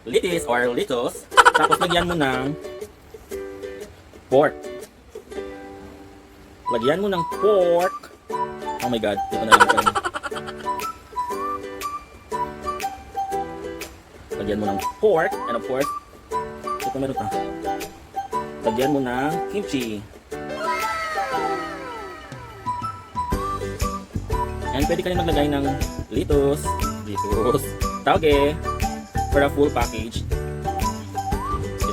lettuce or lettuce. Tapos lagyan mo ng pork. Lagyan mo ng pork. Oh my god, ito na lang ito. Lagyan mo ng pork and of course, ito meron pa. Lagyan mo ng kimchi. And pwede ka rin maglagay ng lettuce, tauge, for a full package.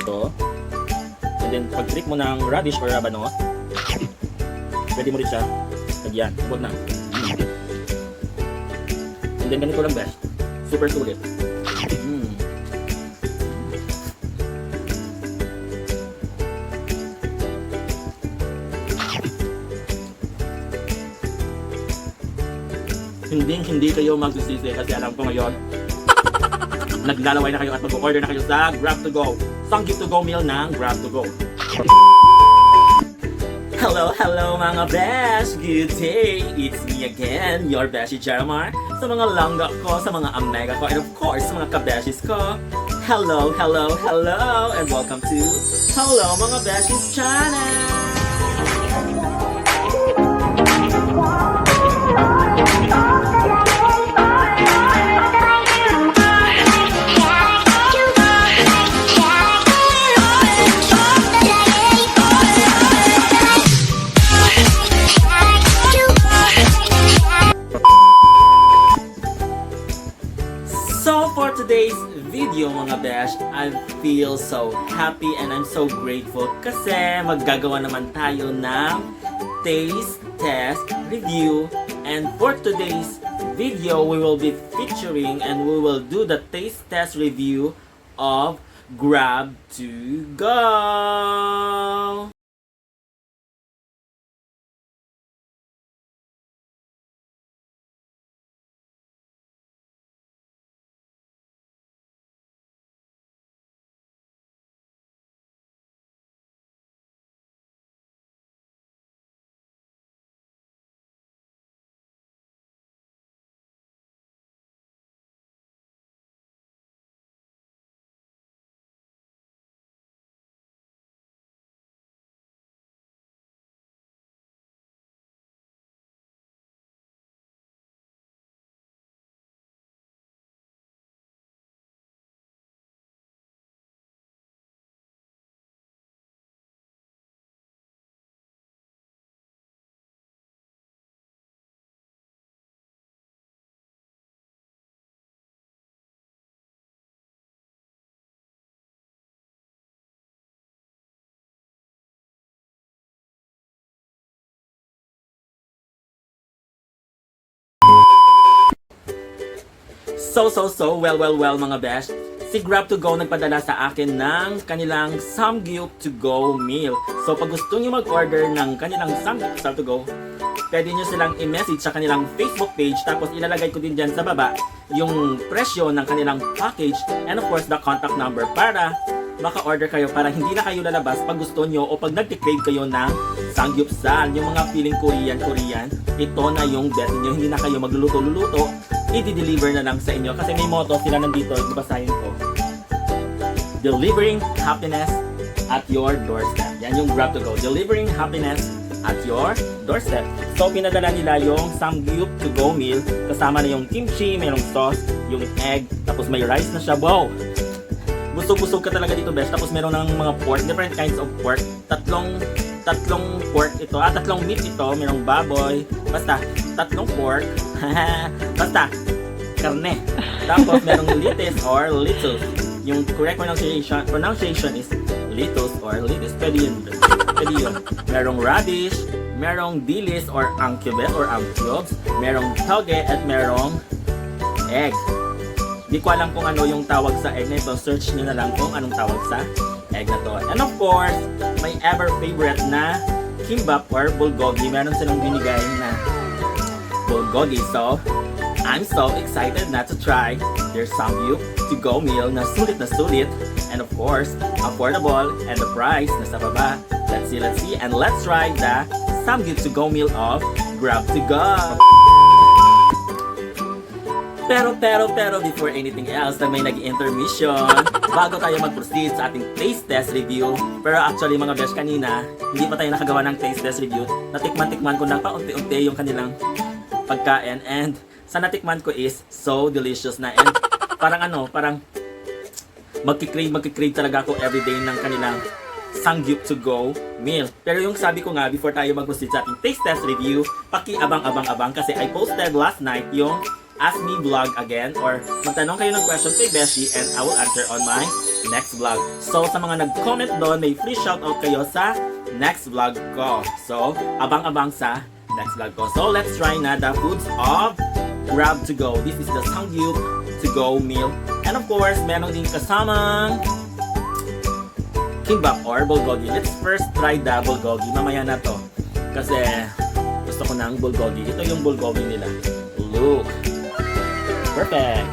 Ito. And then, pag-trip mo ng radish or rabanot, pwede mo rin siya lagyan. Huwag na. And then, ganito lang best. Super sulit. Hindi kayo magsisisi kasi alam ko ngayon naglalaway na kayo at mag-order na kayo sa Grab to Go. Samgyup to Go meal ng Grab to Go. Hello mga besh! Good day! It's me again, your beshi Jeremar. Sa mga langga ko, sa mga amega ko, and of course, sa mga kabeshis ko. Hello! And welcome to Hello mga Beshis channel! So for today's video mga besh, I feel so happy and I'm so grateful kasi maggagawa naman tayo ng taste test review. And for today's video, we will be featuring and we will do the taste test review of Grab to Go. Well mga besh. Si Grab to Go nagpadala sa akin ng kanilang Samgyup to Go meal. So pag gusto niyo mag-order ng kanilang Samgyup to Go, pwede niyo silang i-message sa kanilang Facebook page, tapos ilalagay ko din dyan sa baba yung presyo ng kanilang package and of course the contact number para maka-order kayo, para hindi na kayo lalabas pag gusto nyo o pag nag-crave kayo ng samgyupsal, yung mga feeling Korean, ito na yung best nyo, hindi na kayo magluluto-luluto, i-deliver na lang sa inyo kasi may motto sila nandito, basahin ko, delivering happiness at your doorstep. Yan yung Grab to Go, delivering happiness at your doorstep. So pinadala nila yung Samgyup to Go meal, kasama na yung kimchi, mayroong sauce, yung egg, tapos may rice na siya. Wow! Busog-busog ka talaga dito, best. Tapos meron ng mga pork, different kinds of pork. Tatlong pork ito. Tatlong meat ito. Merong baboy. Basta, tatlong pork. Basta, karne. Tapos merong lettuce or lettuce. Yung correct pronunciation is lettuce or lettuce. Pwede yun. Merong radish, merong dilis or angkubet or angkubes, merong tauge at merong egg. Di ko alam kung ano yung tawag sa egg na ito. Search nyo na lang kung anong tawag sa egg na to. And of course, my ever favorite na kimbap or bulgogi. Meron silang binigay na bulgogi. So, I'm so excited na to try their Samgyup to Go meal na sulit. And of course, affordable and the price nasa baba. Let's see. And let's try the Samgyup to Go meal of Grab to Go. Pero, before anything else, na may nag-intermission, bago tayo mag-proceed sa ating taste test review. Pero actually mga besh, kanina, hindi pa tayo nakagawa ng taste test review. Natikman ko na paunti-unti yung kanilang pagkain. And sa natikman ko is so delicious na. And parang magkikrave talaga ako everyday ng kanilang Samgyup to go meal. Pero yung sabi ko nga, before tayo mag-proceed sa ating taste test review, paki-abang kasi I posted last night yung Ask Me vlog again, or magtanong kayo ng question kay Beshi and I will answer on my next vlog. So sa mga nag-comment doon, may free shoutout kayo sa next vlog ko. So abang-abang sa next vlog ko. So let's try na the foods of Grab to Go. This is the Samgyup to go meal. And of course, meron din kasamang kimbap or bulgogi. Let's first try the bulgogi. Mamaya na to. Kasi gusto ko ng bulgogi. Ito yung bulgogi nila. Look. Perfect.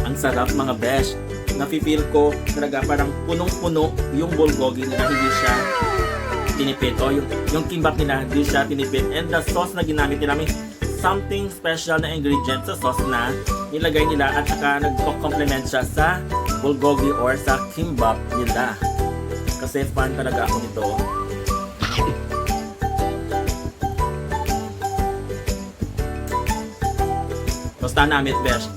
Ang sarap mga besh. Nafe-feel ko talaga parang punong-puno yung bulgogi nila, hindi siya tinipid. O yung kimbap nila, hindi siya tinipid. And the sauce na ginamit nila, may something special na ingredient sa sauce na nilagay nila at saka nag-complement siya sa bulgogi or sa kimbap nila. Kasi fan talaga ako nito. Tostahan namin, besh.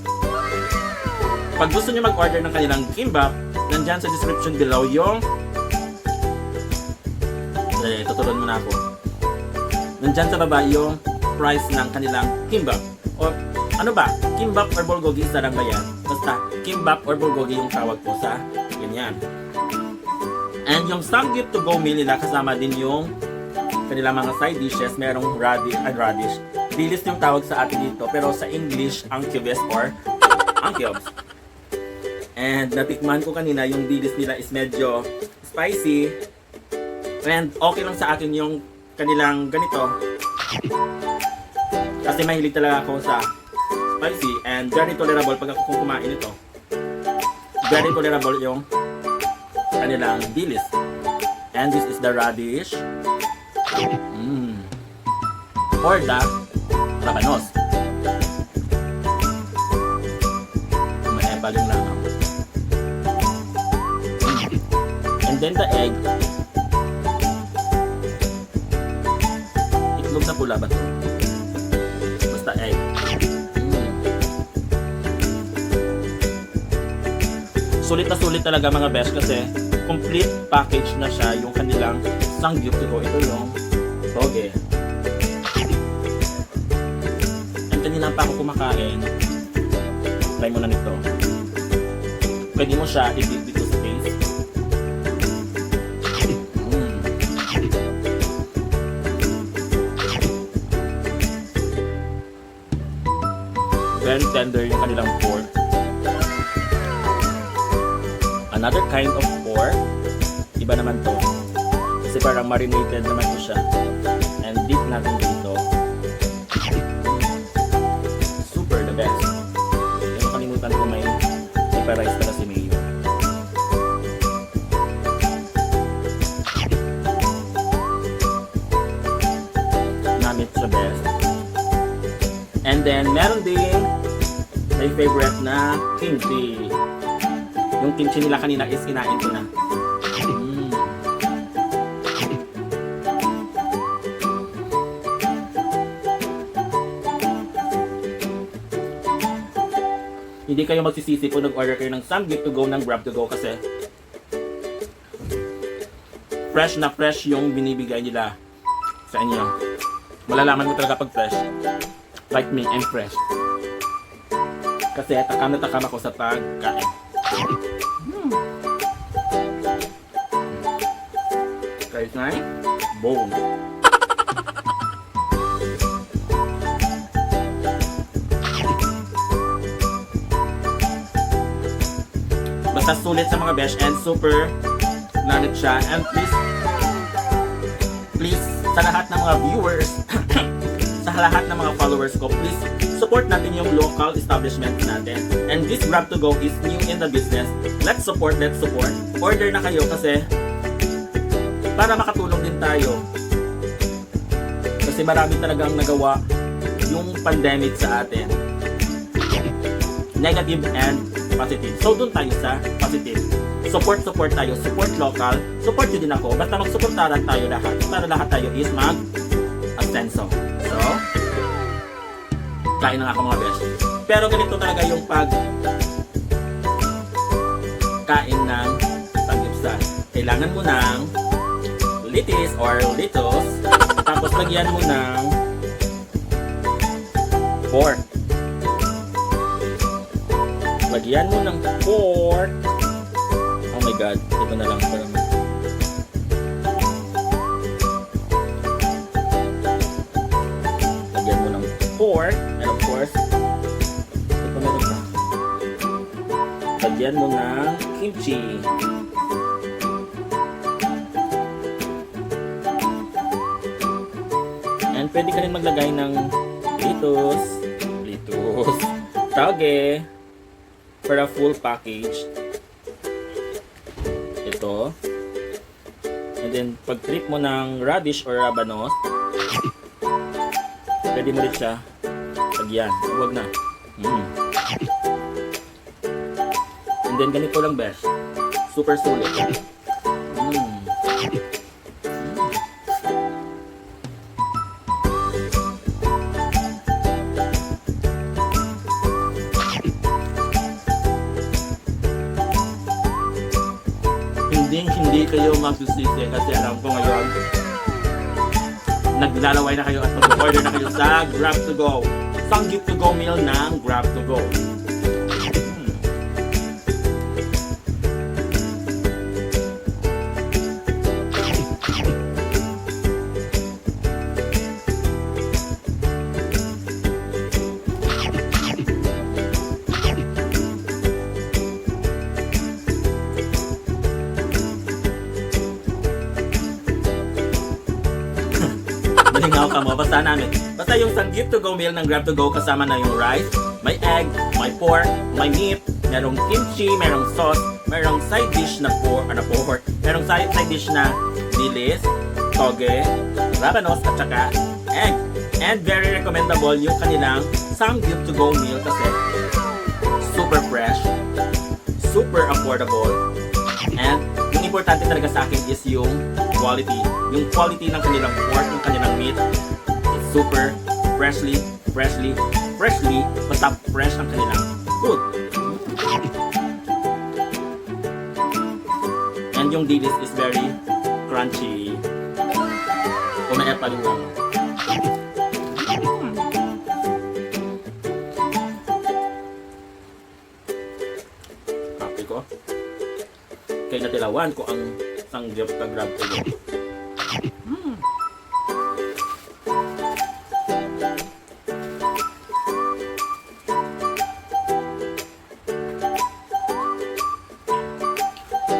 Pag gusto niyo mag-order ng kanilang kimbap, nandyan sa description below yung... Tuturuan mo na ako. Nandyan sa baba yung price ng kanilang kimbap. O ano ba? Kimbap or bulgogi, isa lang ba yan? Basta, kimbap or bulgogi yung tawag ko sa ganyan. And yung Samgyup to go meal nila, kasama din yung kanilang mga side dishes. Merong radish. Dilis yung tawag sa atin dito, pero sa English, anchovies or anchovies. And natikman ko kanina, yung dilis nila is medyo spicy. And okay lang sa akin yung kanilang ganito. Kasi mahilig talaga ako sa spicy and very tolerable pag ako kumain ito. Very tolerable yung kanilang dilis. And this is the radish. Or the rabanos. Maebaling lang. And then the egg. Itlog na pula ba ito? Basta egg. Sulit na sulit talaga mga besh kasi complete package na siya yung kanilang Samgyup to go. Ito yung toge. And kanina pa ako kumakain. Try mo na nito. Pwede mo siya i-dip dito sa face. Very tender yung kanilang pork. Another kind of pork. Iba naman to. Kasi parang marinated naman to siya. And dip natin dito. Super the best. Yung nakalimutan ko may rice pala si Mayo. Namit sa best. And then meron din my favorite na kimchi. Yung kimchi nila kanina is kinain ko na. Hindi kayo magsisisi kung nag-order kayo ng Samgyup to go ng Grab to go kasi fresh na fresh yung binibigay nila sa inyo. Malalaman mo talaga pag fresh. Like me, I'm fresh. Kasi takam na takam ako sa pagkain. Guys, na boom. Basta sulit sa mga besh and super nanit siya. And please sa lahat ng mga viewers sa lahat ng mga followers ko, please support natin yung local establishment natin. And this Grab to Go is new in the business. Let's support. Order na kayo kasi para makatulong din tayo. Kasi marami talagang nagawa yung pandemic sa atin. Negative and positive. So doon tayo sa positive. Support tayo. Support local. Support yun din ako. Basta magsuportaran tayo lahat. Para lahat tayo is mag-asenso. So, kain na nga ako mga besh. Pero ganito talaga yung kain ng samgyupsal. Kailangan mo ng litis or litos. Tapos lagyan mo ng pork. Lagyan mo ng pork. Oh my god, ito na lang parang. Lagyan mo ng pork. And of course, ito meron pa. Lagyan mo ng kimchi. And pwede ka rin maglagay ng litos, toge, for a full package. Ito. And then, pag trip mo ng radish or rabanos, pwede mo rin siya lagyan. Huwag na. And then, ganito lang best. Super sulit. Hindi kayo magsusisi kasi alam ko ngayon naglalaway na kayo at mag-order na kayo sa Grab to Go. Samgyup to Go meal ng Grab to Go. Malingaw ka mo, basta yung Samgyup to Go meal ng Grab to Go kasama na yung rice, may egg, may pork, may meat, merong kimchi, merong sauce, merong side dish na pork, merong side dish na dilis, toge, rabanos at saka egg. And very recommendable yung kanilang Samgyup to Go meal kasi super fresh, super affordable, and yung importante talaga sa akin is yung quality. Yung quality ng kanilang pork, yung kanilang meat is super freshly, basta fresh ang kanilang food. And yung dilis is very crunchy. Umaepal yung lang. Happy ko. Kaya natilawan ko ang Samgyup ka Grab to Go.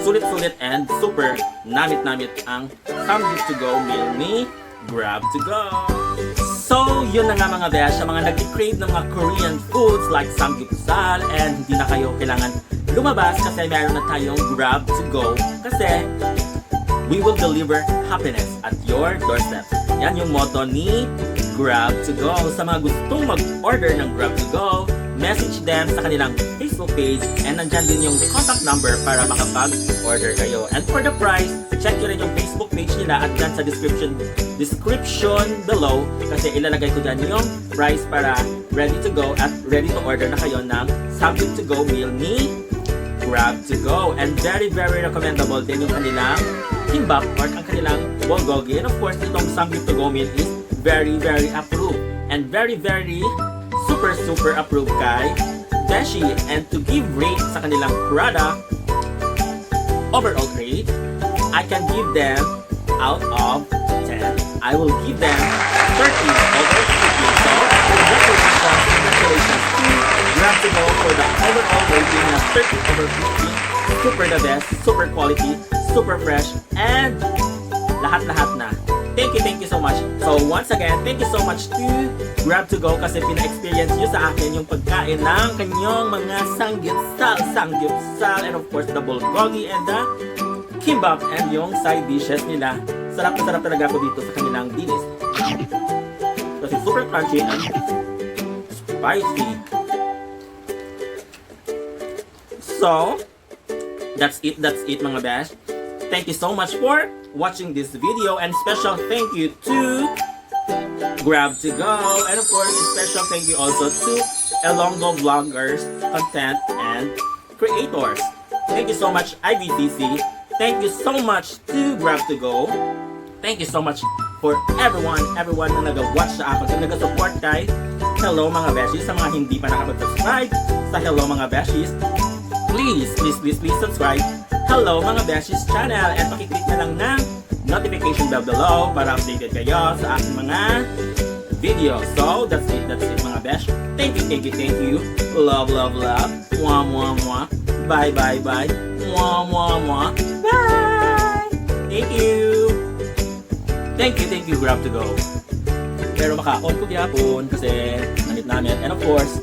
Sulit-sulit and super namit-namit ang Samgyup to Go meal ni Grab to Go. So, yun na nga mga besh, sa mga nag-crave ng mga Korean foods like samgyeopsal and hindi na kayo kailangan lumabas kasi meron na tayong Grab to Go kasi we will deliver happiness at your doorstep. Yan yung motto ni Grab to Go. Sa mga gustong mag-order ng Grab to Go, message them sa kanilang Facebook page and nandyan din yung contact number para makapag-order kayo. And for the price, check nyo rin yung Facebook page nila at dyan sa description below kasi ilalagay ko dyan yung price para ready to go at ready to order na kayo ng Samgyup to Go meal ni Grab to Go. And very recommendable din yung kanilang kimbap or ang kanilang bulgogi. And of course, itong Samgyup to Go meal is very approved and very super approved kay Beshi. And to give rate sa kanilang product, overall rate, I can give them out of 10. I will give them 30 over 50. So, congratulations to Grab to Go for the overall rating na 30 over 50. Super the best, super quality, super fresh, and lahat-lahat na Thank you so much. So once again, thank you so much to Grab2Go kasi pina-experience nyo sa akin yung pagkain ng kanyang mga sangyupsal, and of course the bulgogi and the kimbap and yung side dishes nila. Sarap na sarap talaga ako dito sa kanilang dinis. Kasi super crunchy and spicy. So, that's it mga besh. Thank you so much for watching this video, and special thank you to Grab2Go, and of course special thank you also to Elongo Vloggers, content and creators. Thank you so much IBCC. Thank you so much to Grab2Go. Thank you so much for everyone na nag-watch sa akin, na nag-support kay Hello mga beshies. Sa mga hindi pa nakapag-subscribe sa Hello mga beshies, please subscribe Hello mga beshies channel, and pakiclick na lang ng notification bell below para updated kayo sa aking mga video. So that's it mga besh. Thank you. Love. Mwah mwah mwah. Bye. Mwah mwah mwah. Bye. Thank you Grab2Go. Pero maka-on ko gyapon kasi namit. And of course,